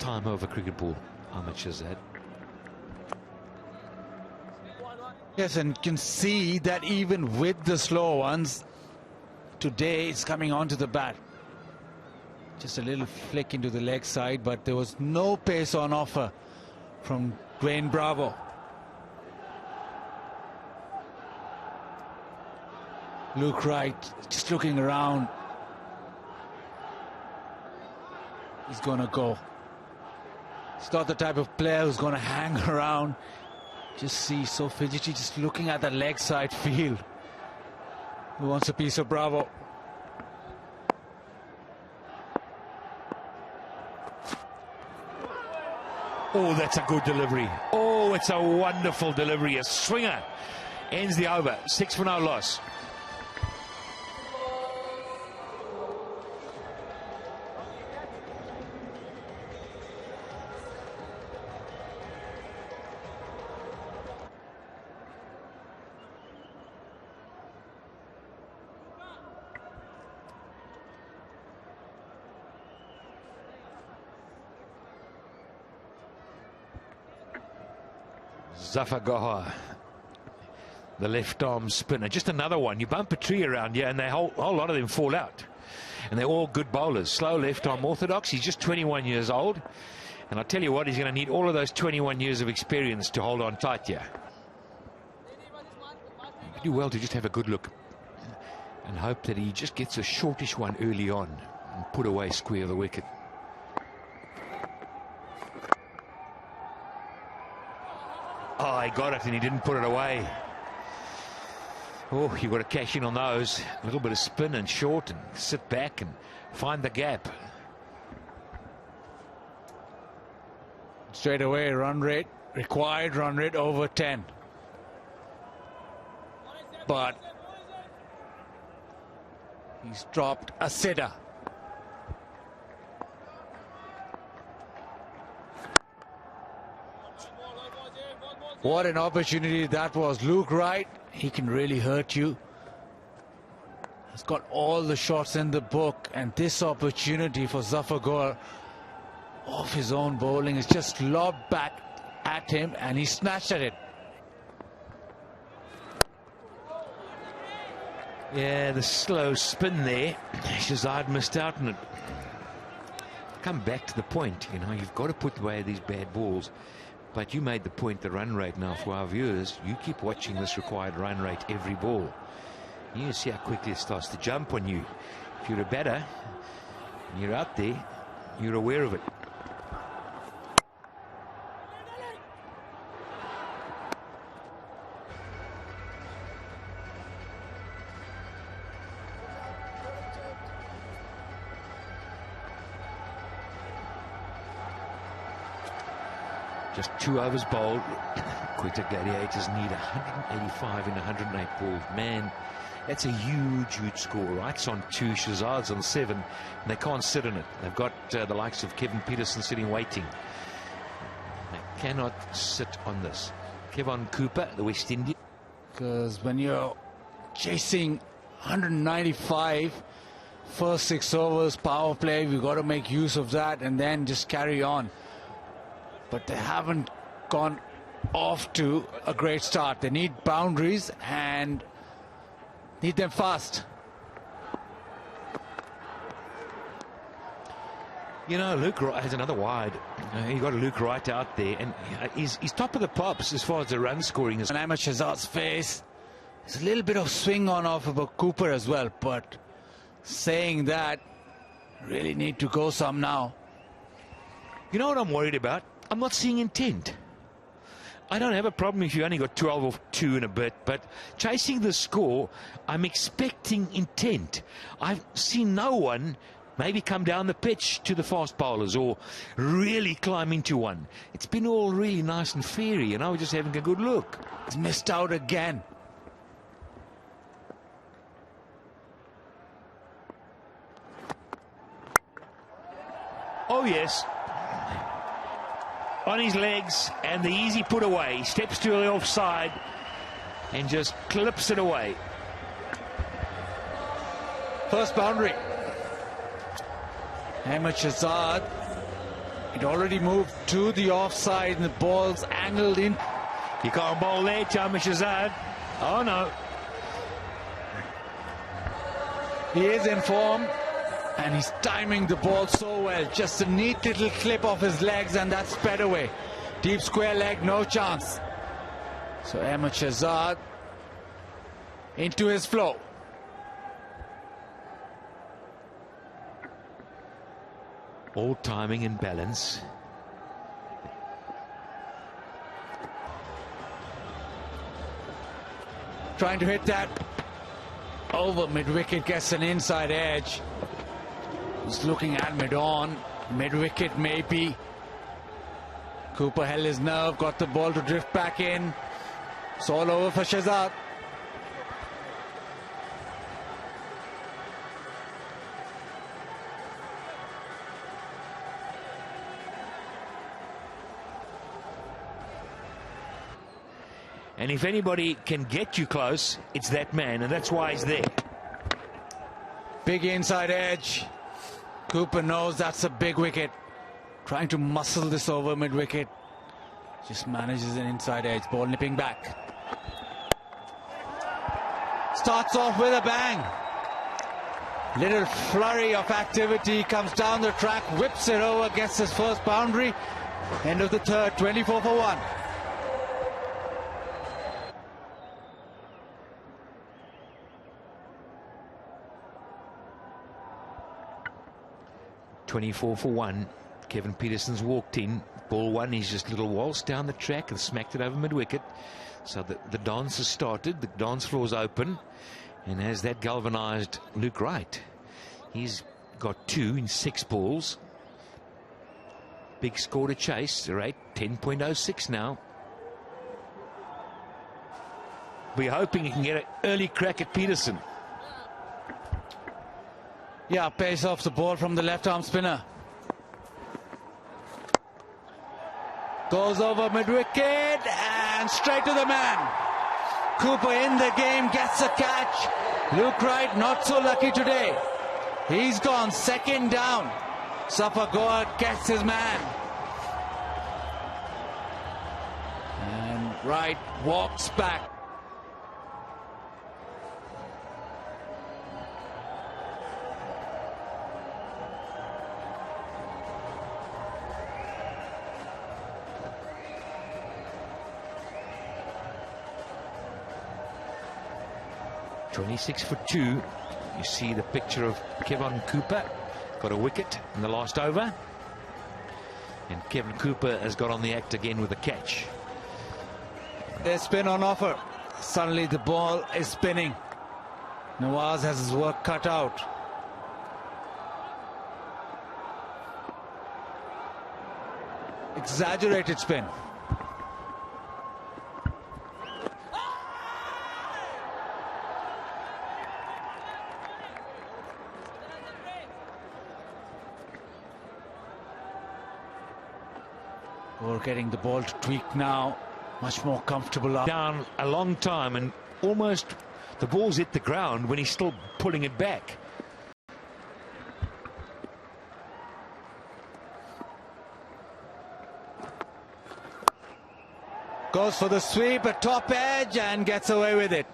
time over cricket ball. How much is that? Yes, and you can see that even with the slow ones, today it's coming onto the bat. Just a little flick into the leg side, but there was no pace on offer from Dwayne Bravo. Luke Wright just looking around. He's going to go. He's not the type of player who's going to hang around. Just see, so fidgety, just looking at the leg side field. He wants a piece of Bravo. Oh, that's a good delivery. Oh, it's a wonderful delivery. A swinger ends the over. 6 for no loss. Zafar Gohar, the left arm spinner, just another one. You bump a tree around here and a whole lot of them fall out, and they're all good bowlers. Slow left arm orthodox. He's just 21 years old, and I tell you what, he's going to need all of those 21 years of experience to hold on tight here. You do well to just have a good look and hope that he just gets a shortish one early on and put away square the wicket. Oh, he got it and he didn't put it away. Oh, you've got to cash in on those. A little bit of spin and short and sit back and find the gap. Straight away, run rate, required run rate over 10. But he's dropped a sitter. What an opportunity that was. Luke Wright, he can really hurt you. He's got all the shots in the book, and this opportunity for Zafar Gohar off his own bowling is just lobbed back at him, and he snatched at it. Yeah, the slow spin there. Shazad missed out on it. Come back to the point, you know, you've got to put away these bad balls. But you made the point, the run rate now for our viewers. You keep watching this required run rate every ball. You see how quickly it starts to jump on you. If you're a batter and you're out there, you're aware of it. Just 2 overs bowled. Quetta Gladiators need 185 in 108 balls. Man, that's a huge score. Wright's on 2, Shazad's on 7, and they can't sit in it. They've got the likes of Kevin Peterson sitting waiting. They cannot sit on this. Kevin Cooper, the West Indian. Because when you're chasing 195, first 6 overs, power play, we've got to make use of that and then just carry on. But they haven't gone off to a great start. They need boundaries and need them fast. You know, Luke Wright has another wide. You got Luke Wright out there, and he's top of the pops as far as the run scoring is. And Ahmed Shahzad's face, there's a little bit of swing on off of a Cooper as well. But saying that, really need to go some now. You know what I'm worried about? I'm not seeing intent. I don't have a problem if you only got 12 or 2 in a bit, but chasing the score, I'm expecting intent. I've seen no one maybe come down the pitch to the fast bowlers or really climb into one. It's been all really nice and fairy, and I was just having a good look. He's missed out again. Oh, yes. On his legs, and the easy put away. Steps to the offside and just clips it away. First boundary. Ahmed Shahzad It already moved to the offside and the ball's angled in. You can't bowl there, Shahzad. Oh no. He is in form and he's timing the ball so well. Just a neat little clip of his legs and that's sped away. Deep square leg, no chance. So Ahmed Shahzad into his flow. All timing and balance. Trying to hit that over mid-wicket, gets an inside edge. He's looking at mid-on, mid-wicket maybe. Cooper held his nerve, got the ball to drift back in. It's all over for Shahzad. And if anybody can get you close, it's that man, and that's why he's there. Big inside edge. Cooper knows that's a big wicket. Trying to muscle this over mid-wicket. Just manages an inside edge. Ball nipping back. Starts off with a bang. Little flurry of activity. Comes down the track, whips it over, gets his first boundary. End of the third, 24 for 1. .24 for 1. Kevin Peterson's walked in. Ball one, he's just a little waltz down the track and smacked it over mid-wicket. So the dance has started. The dance floor's open. And as that galvanised Luke Wright. He's got 2 in 6 balls. Big score to chase. The rate 10.06 now. We're hoping he can get an early crack at Peterson. Yeah, pace off the ball from the left-arm spinner. Goes over mid-wicket and straight to the man. Cooper in the game, gets a catch. Luke Wright not so lucky today. He's gone, second down. Zafar Gohar gets his man. And Wright walks back. .26 for 2. You see the picture of Kevin Cooper. Got a wicket in the last over. And Kevin Cooper has got on the act again with a catch. There's spin on offer. Suddenly the ball is spinning. Nawaz has his work cut out. Exaggerated spin. We're getting the ball to tweak now. Much more comfortable up. Down a long time and almost the ball's hit the ground when he's still pulling it back. Goes for the sweep at top edge and gets away with it.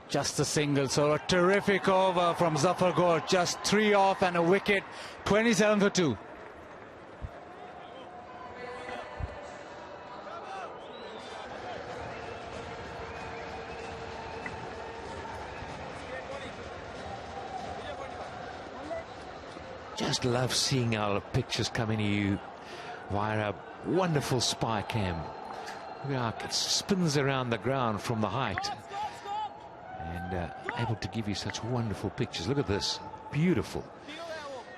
Just a single, so a terrific over from Zafar Gohar. Just 3 off and a wicket. 27 for 2. Just love seeing our pictures coming to you via a wonderful spy cam. Yeah, it spins around the ground from the height and able to give you such wonderful pictures. Look at this, beautiful.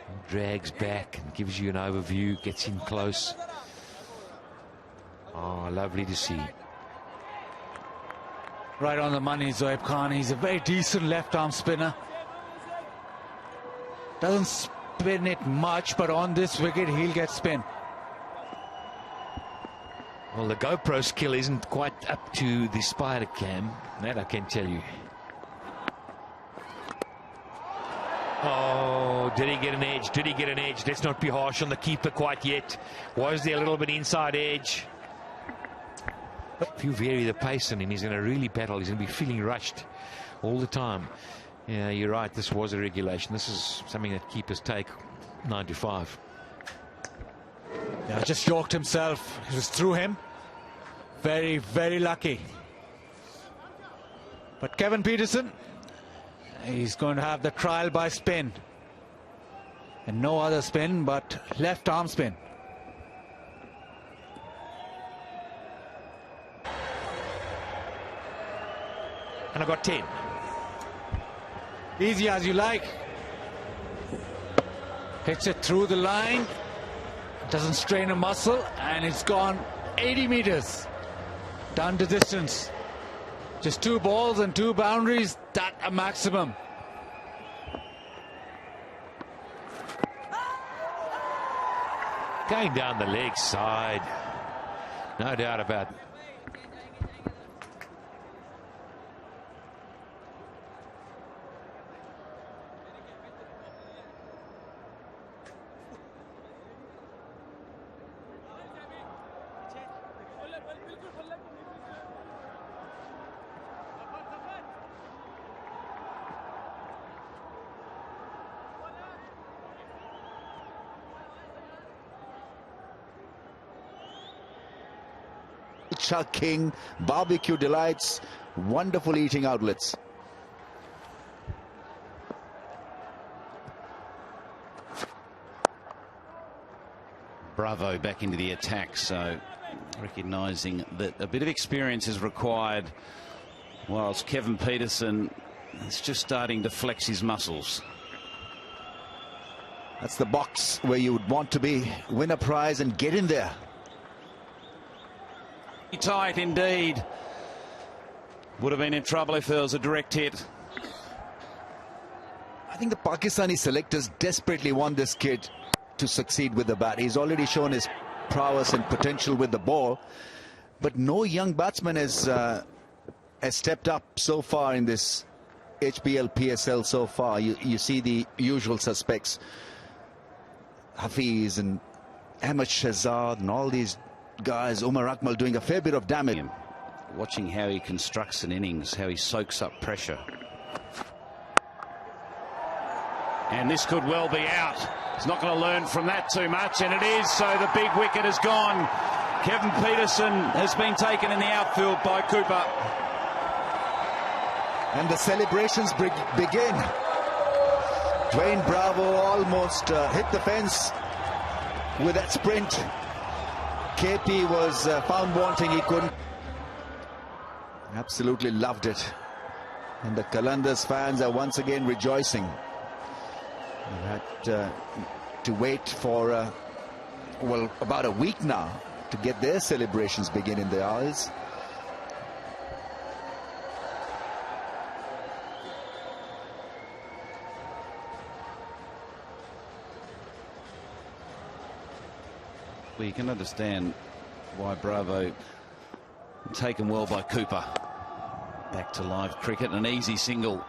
And drags back and gives you an overview, gets in close. Oh, lovely to see. Right on the money, Sohaib Khan. He's a very decent left-arm spinner. Doesn't spin it much, but on this wicket he'll get spin. Well, the GoPro skill isn't quite up to the spider cam, that I can tell you. Oh, did he get an edge? Did he get an edge? Let's not be harsh on the keeper quite yet. Was there a little bit inside edge? If you vary the pace on him, he's going to really battle. He's going to be feeling rushed all the time. Yeah, you're right. This was a regulation. This is something that keepers take 9-5. Yeah, just yoked himself. It was through him. Very, very lucky. But Kevin Peterson, he's going to have the trial by spin. And no other spin but left arm spin. And I got 10. Easy as you like. Hits it through the line. Doesn't strain a muscle. And it's gone 80 meters. Down to distance. Just 2 balls and 2 boundaries. That a maximum. Going down the leg side. No doubt about it. Shah King, barbecue delights, wonderful eating outlets. Bravo back into the attack, so recognising that a bit of experience is required, whilst Kevin Peterson is just starting to flex his muscles. That's the box where you would want to be, win a prize and get in there. Tight indeed. Would have been in trouble if there was a direct hit. I think the Pakistani selectors desperately want this kid to succeed with the bat. He's already shown his prowess and potential with the ball, but no young batsman has stepped up so far in this HBL PSL so far. You see the usual suspects, Hafiz and Ahmed Shahzad and all these guys. Umar Akmal doing a fair bit of damage. Watching how he constructs an innings, how he soaks up pressure. And this could well be out. He's not going to learn from that too much, and it is, so the big wicket has gone. Kevin Peterson has been taken in the outfield by Cooper. And the celebrations begin. Dwayne Bravo almost hit the fence with that sprint. KP was found wanting, he couldn't. Absolutely loved it. And the Qalandars fans are once again rejoicing. We had to wait for, well, about a week now to get their celebrations begin in their eyes. Well, you can understand why Bravo taken well by Cooper. Back to live cricket, an easy single.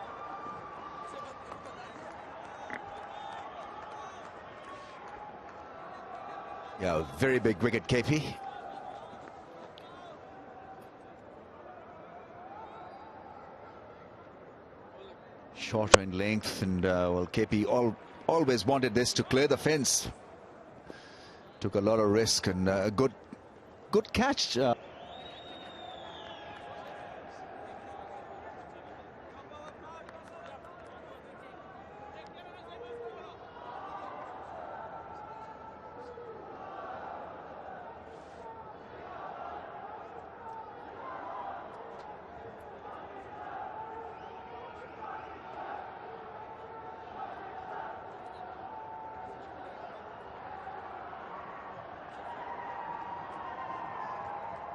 Yeah, very big wicket, KP. Shorter in length, and well, KP always wanted this to clear the fence. Took a lot of risk, and a good catch.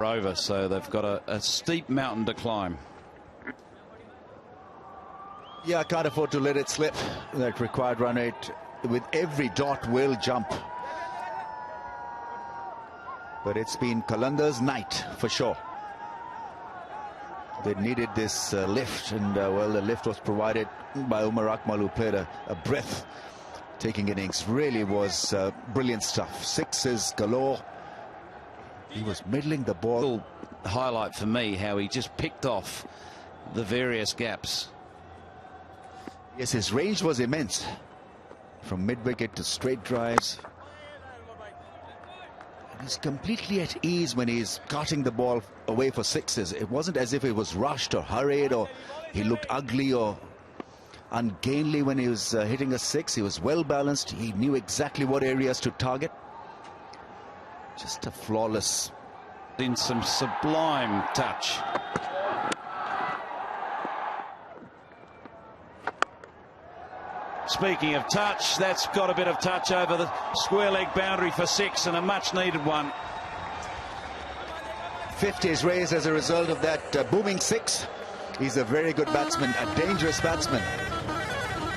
Over, so they've got a steep mountain to climb. Yeah, I can't afford to let it slip. That required run rate with every dot will jump. But it's been Qalandars' night for sure. They needed this lift, and well, the lift was provided by Umar Akmal, who played a breath-taking innings. Really was brilliant stuff. Sixes galore. He was middling the ball. Highlight for me how he just picked off the various gaps. Yes, his range was immense. From mid-wicket to straight drives. And he's completely at ease when he's cutting the ball away for sixes. It wasn't as if it was rushed or hurried, or he looked ugly or ungainly when he was hitting a six. He was well balanced. He knew exactly what areas to target. Just a flawless. In some sublime touch. Speaking of touch, that's got a bit of touch over the square leg boundary for six, and a much needed one. 50 is raised as a result of that booming six. He's a very good batsman, a dangerous batsman.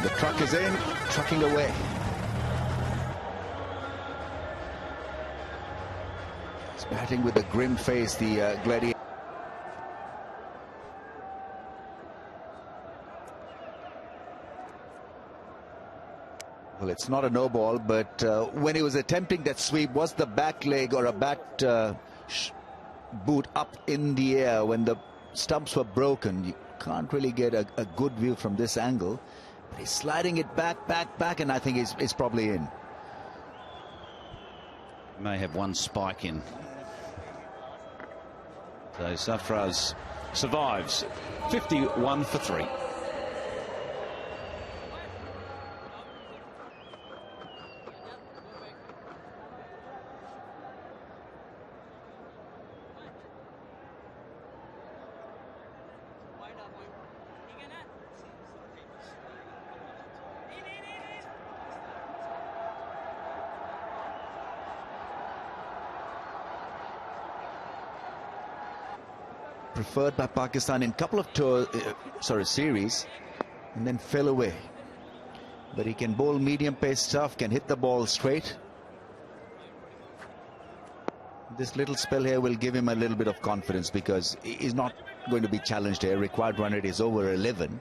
The truck is in, trucking away. He's batting with a grim face, the Gladiator. Well, it's not a no ball, but when he was attempting that sweep, was the back leg or a bat boot up in the air when the stumps were broken? You can't really get a good view from this angle. But he's sliding it back, and I think it's probably in. May have one spike in. So Zafar survives. 51 for 3. Preferred by Pakistan in couple of series, and then fell away. But he can bowl medium pace stuff, can hit the ball straight. This little spell here will give him a little bit of confidence, because he's not going to be challenged here. Required run rate is over 11,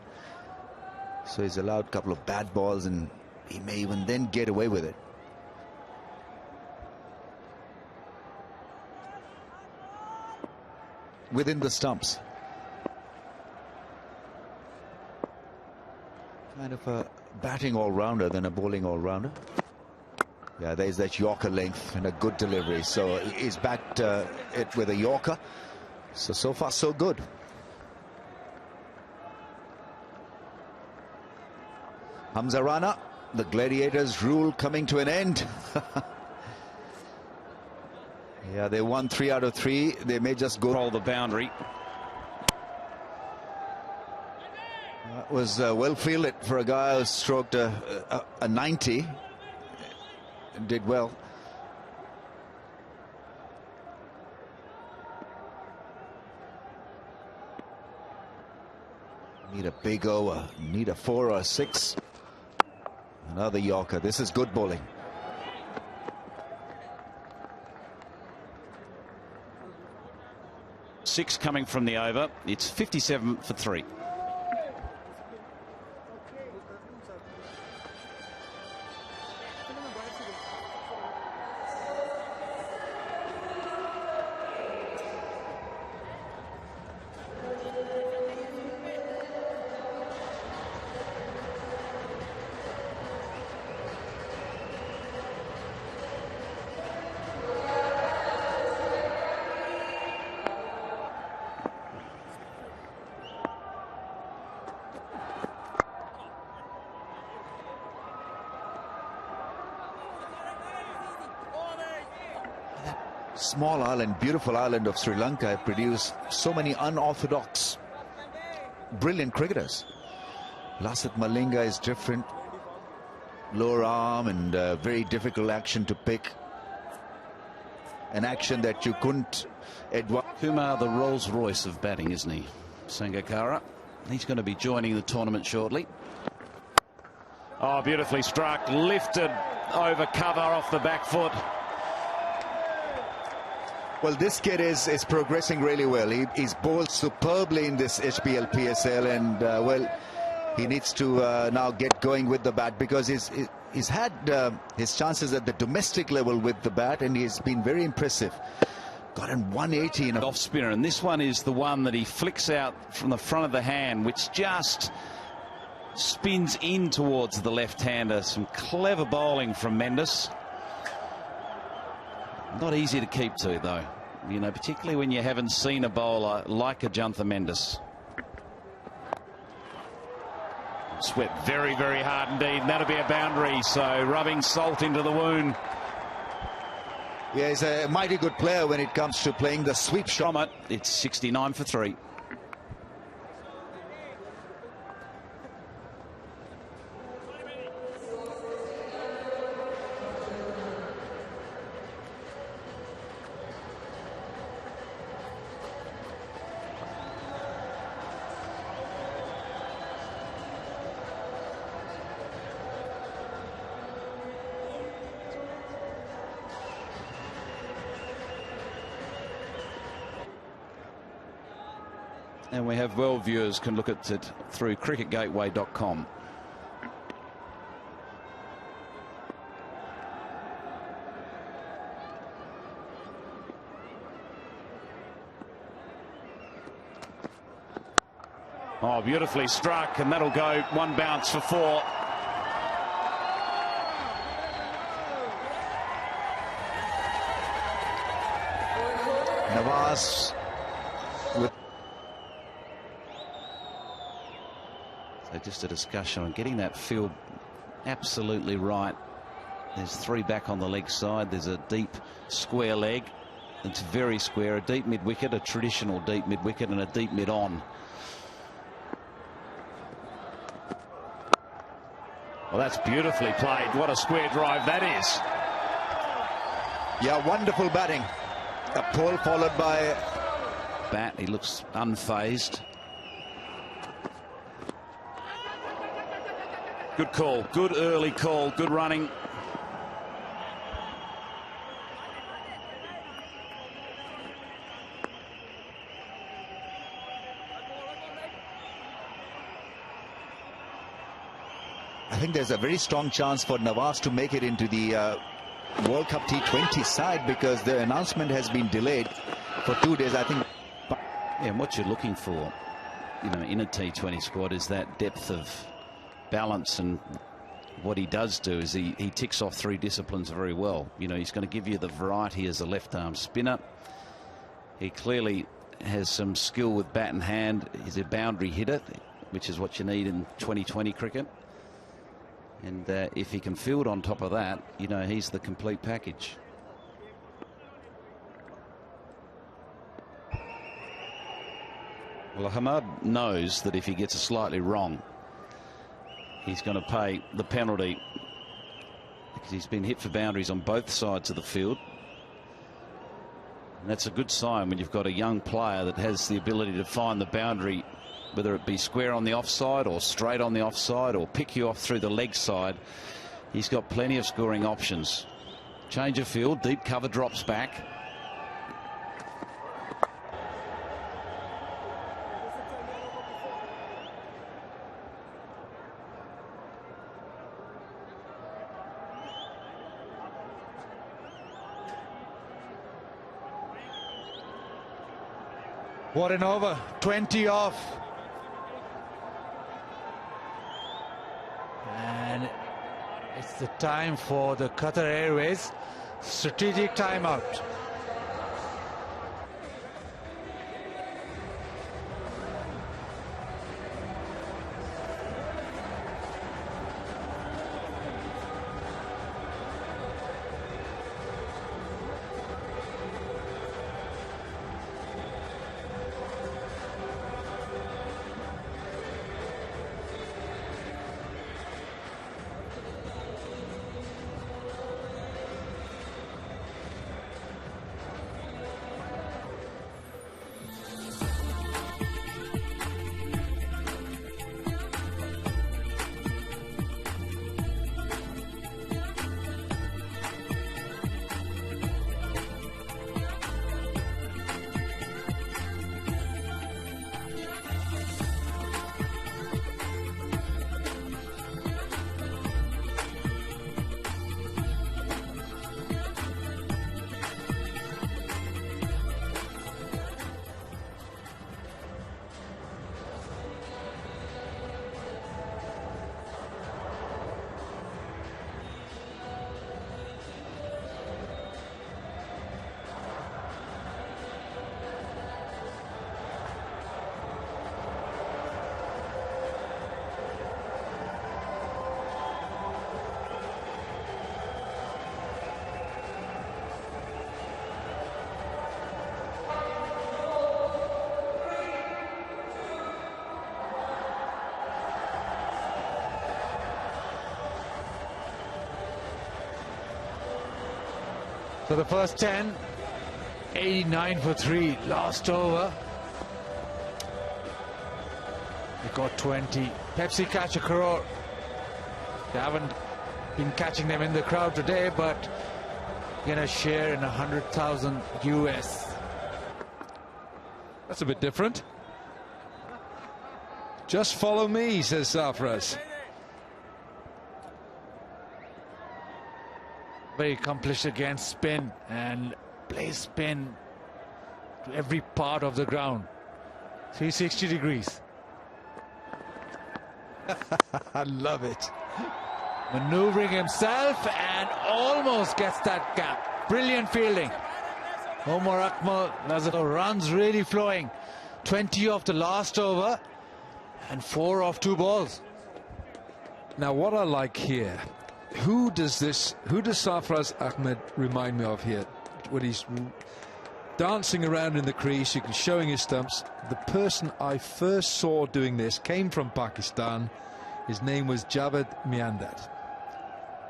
so he's allowed a couple of bad balls, and he may even then get away with it. Within the stumps. Kind of a batting all-rounder than a bowling all-rounder. Yeah, there's that Yorker length and a good delivery. So he's backed it with a Yorker. So far so good. Hamza Rana, the Gladiators' rule coming to an end. Yeah, they won 3 out of 3. They may just go roll the boundary. That was well fielded for a guy who stroked a 90. Did well. Need a big over. Need a 4 or a 6. Another Yorker. This is good bowling. Six coming from the over. It's 57 for 3. Small island, beautiful island of Sri Lanka produced so many unorthodox, brilliant cricketers. Lasith Malinga is different. Lower arm and very difficult action to pick. An action that you couldn't. Umar, the Rolls Royce of batting, isn't he? Sangakkara. He's going to be joining the tournament shortly. Oh, beautifully struck. Lifted over cover off the back foot. Well, this kid is progressing really well. He's bowled superbly in this HBL PSL, and well, he needs to now get going with the bat, because he's had his chances at the domestic level with the bat, and he's been very impressive. Got an 180 in a off spinner, and this one is the one that he flicks out from the front of the hand, which just spins in towards the left-hander. Some clever bowling from Mendis. Not easy to keep to, though, you know, particularly when you haven't seen a bowler like Ajantha Mendis. Swept very, very hard indeed, and that'll be a boundary, so rubbing salt into the wound. Yeah, he's a mighty good player when it comes to playing the sweep shot. From it, it's 69 for 3. And we have world viewers can look at it through cricketgateway.com. Oh, beautifully struck, and that'll go one bounce for 4. Nawaz with just a discussion on getting that field absolutely right. There's 3 back on the leg side. There's a deep square leg. It's very square. A deep mid wicket, a traditional deep mid wicket, and a deep mid on. Well, that's beautifully played. What a square drive that is. Yeah, wonderful batting. A pole followed by bat. He looks unfazed. Good call, good early call, good running. I think there's a very strong chance for Nawaz to make it into the World Cup T20 side, because the announcement has been delayed for 2 days, I think. Yeah, and what you're looking for, you know, in a T20 squad is that depth of balance, and what he does do is he ticks off 3 disciplines very well. You know, he's going to give you the variety as a left-arm spinner. He clearly has some skill with bat and hand. He's a boundary hitter, which is what you need in 2020 cricket. And if he can field on top of that, you know, he's the complete package. Well, Hammad knows that if he gets it slightly wrong, he's going to pay the penalty, because he's been hit for boundaries on both sides of the field. And that's a good sign when you've got a young player that has the ability to find the boundary, whether it be square on the offside or straight on the offside or pick you off through the leg side. He's got plenty of scoring options. Change of field, deep cover drops back. What an over, 20 off. And it's the time for the Qatar Airways strategic timeout. So the first 10, 89 for 3, last over. They got 20. Pepsi catch a crore. They haven't been catching them in the crowd today, but gonna share in 100,000 US. That's a bit different. Just follow me, says Zafar. Very accomplished against spin and plays spin to every part of the ground. 360 degrees. I love it. Maneuvering himself and almost gets that gap. Brilliant fielding. Umar Akmal, Razzaq runs really flowing. 20 off the last over and 4 off 2 balls. Now what I like here, who does Sarfraz Ahmed remind me of here? When he's dancing around in the crease, you can showing his stumps. The person I first saw doing this came from Pakistan. His name was Javed Miandad.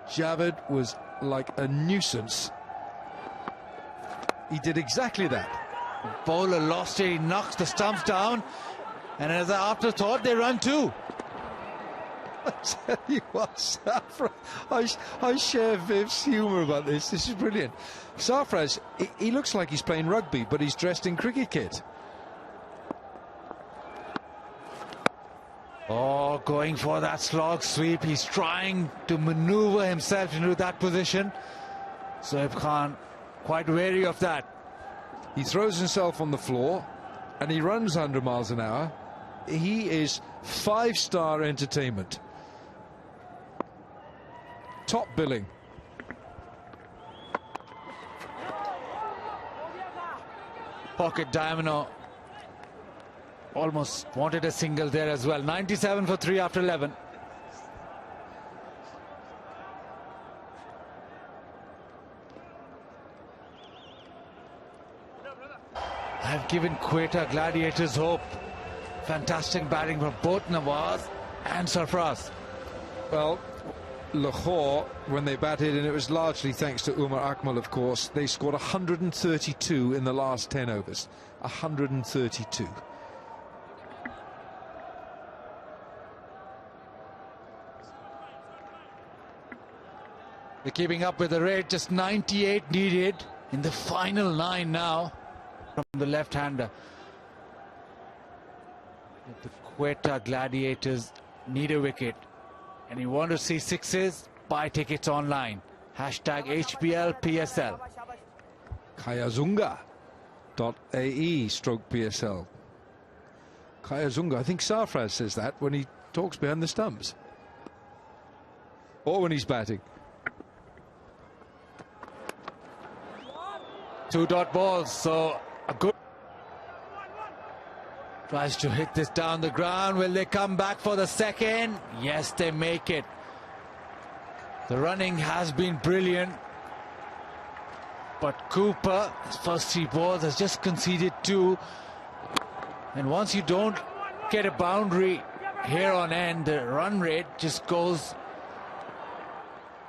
Javed was like a nuisance. He did exactly that. Bowler lost it, he knocks the stumps down, and as an afterthought, they run 2. I tell you what, Sarfraz, I share Viv's humour about this. This is brilliant. Sarfraz, he looks like he's playing rugby, but he's dressed in cricket kit. Oh, going for that slog sweep. He's trying to maneuver himself into that position. Sohaib Khan quite wary of that. He throws himself on the floor and he runs 100 miles an hour. He is 5-star entertainment. Top billing. Pocket diamond. Almost wanted a single there as well. 97 for 3 after 11. I've given Quetta Gladiators hope. Fantastic batting from both Nawaz and Sarfraz. Well, Lahore, when they batted, and it was largely thanks to Umar Akmal, of course, they scored 132 in the last 10 overs. 132. They're keeping up with the rate. Just 98 needed in the final 9 now from the left-hander. The Quetta Gladiators need a wicket, and you want to see 6s, buy tickets online. Hashtag HPL PSL. Kayazunga.ae/PSL. Kayazunga, I think Sarfraz says that when he talks behind the stumps. Or when he's batting. 2 dot balls, so a good. Tries to hit this down the ground. Will they come back for the second? Yes, they make it. The running has been brilliant, but Cooper, his first 3 balls, has just conceded 2. And once you don't get a boundary here on end, the run rate just goes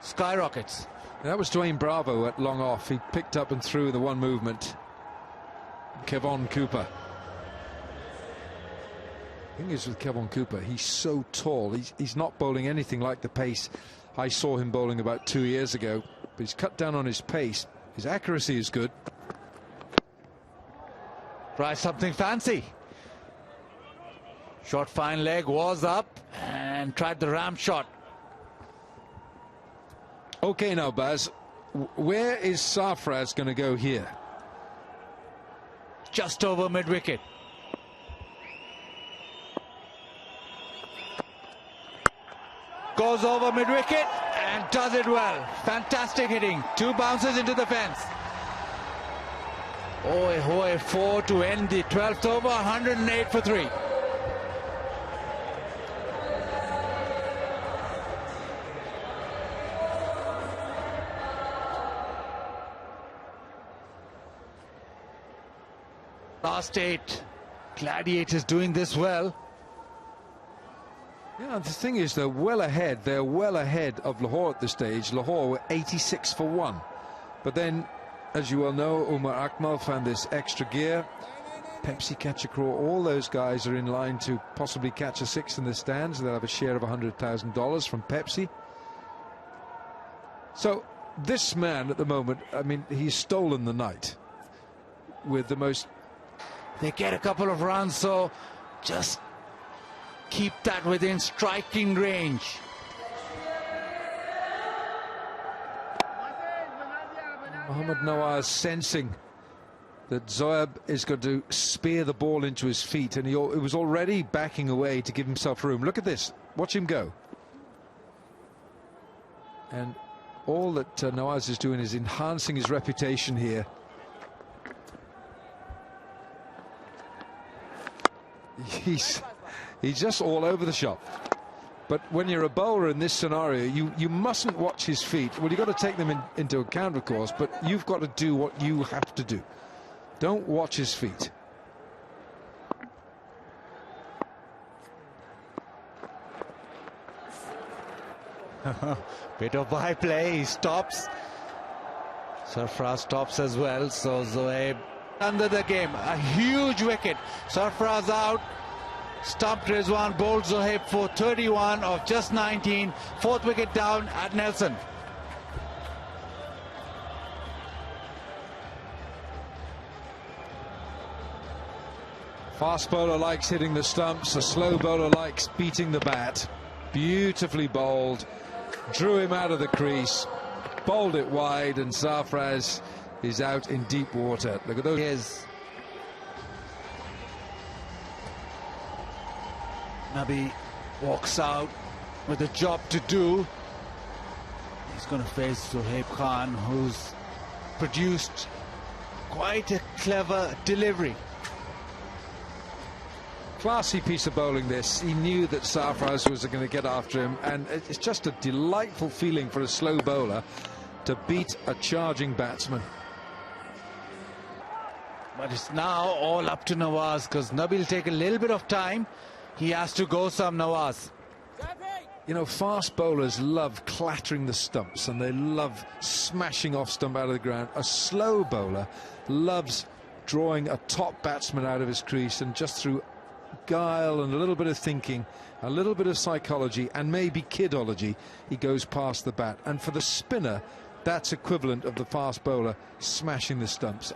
skyrockets. That was Dwayne Bravo at long off. He picked up and threw the one movement. Kevon Cooper. The thing is with Kevon Cooper, he's so tall. He's not bowling anything like the pace I saw him bowling about 2 years ago. But he's cut down on his pace. His accuracy is good. Try something fancy. Short fine leg was up and tried the ram shot. Okay, now, Baz, where is Sarfraz going to go here? Just over mid-wicket. Goes over mid-wicket and does it well. Fantastic hitting. 2 bounces into the fence. Oh, hoy, 4 to end the 12th over. 108 for 3. Last 8. Gladiators doing this well. Yeah, the thing is, they're well ahead. They're well ahead of Lahore at this stage. Lahore were 86 for 1. But then as you well know, Umar Akmal found this extra gear. Pepsi catch a craw, all those guys are in line to possibly catch a sixth in the stands. They'll have a share of $100,000 from Pepsi. So this man at the moment, I mean, he's stolen the night with the most. They get a couple of runs, so just keep that within striking range. Mohammad Nawaz sensing that Sohaib is going to spear the ball into his feet, and he was already backing away to give himself room. Look at this. Watch him go. And all that Nawaz is doing is enhancing his reputation here. He's just all over the shop. But when you're a bowler in this scenario, you mustn't watch his feet. Well, you've got to take them into account, of course, but you've got to do what you have to do. Don't watch his feet. Bit of byplay, he stops. Sarfaraz stops as well, so Sohaib under the game. A huge wicket. Sarfaraz out. Stumped Rizwan, bowled Sohaib for 31 of just 19. Fourth wicket down at Nelson. Fast bowler likes hitting the stumps. A slow bowler likes beating the bat. Beautifully bowled. Drew him out of the crease. Bowled it wide, and Sarfaraz is out in deep water. Look at those. Nabi walks out with a job to do. He's going to face Sohaib Khan, who's produced quite a clever delivery. Classy piece of bowling this. He knew that Sarfaraz was going to get after him, and it's just a delightful feeling for a slow bowler to beat a charging batsman. But it's now all up to Nawaz, because Nabi will take a little bit of time. He has to go some, Nawaz. You know, fast bowlers love clattering the stumps, and they love smashing off stump out of the ground. A slow bowler loves drawing a top batsman out of his crease, and just through guile and a little bit of thinking, a little bit of psychology, and maybe kidology, he goes past the bat. And for the spinner, that's equivalent of the fast bowler smashing the stumps.